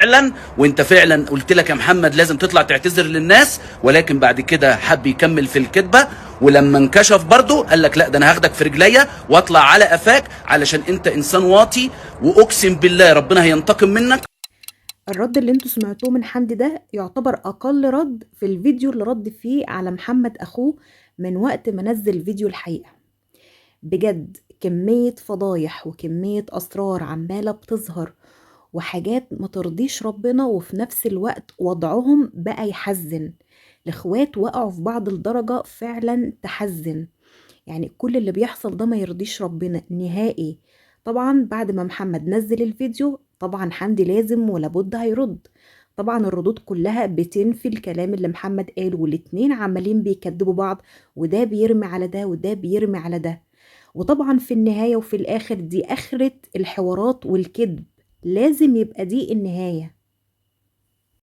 فعلا، وانت فعلا قلت لك يا محمد لازم تطلع تعتذر للناس، ولكن بعد كده حب يكمل في الكذبه، ولما انكشف برضه قال لك لا ده انا هاخدك في رجليا واطلع على قفاك علشان انت انسان واطي، واقسم بالله ربنا هينتقم منك. الرد اللي انتوا سمعتوه من حمدي ده يعتبر اقل رد في الفيديو اللي رد فيه على محمد اخوه من وقت ما نزل فيديو الحقيقة. بجد كمية فضايح وكمية اسرار عمالة بتظهر، وحاجات ما ترضيش ربنا، وفي نفس الوقت وضعهم بقى يحزن. الاخوات وقعوا في بعض الدرجة فعلا تحزن. يعني كل اللي بيحصل ده ما يرضيش ربنا نهائي. طبعا بعد ما محمد نزل الفيديو طبعا حمدي لازم ولابد هيرد. طبعا الردود كلها بتنفي الكلام اللي محمد قاله، والاتنين عمالين بيكدبوا بعض، وده بيرمي على ده وده بيرمي على ده. وطبعا في النهاية وفي الآخر دي آخرة الحوارات والكذب، لازم يبقى دي النهاية.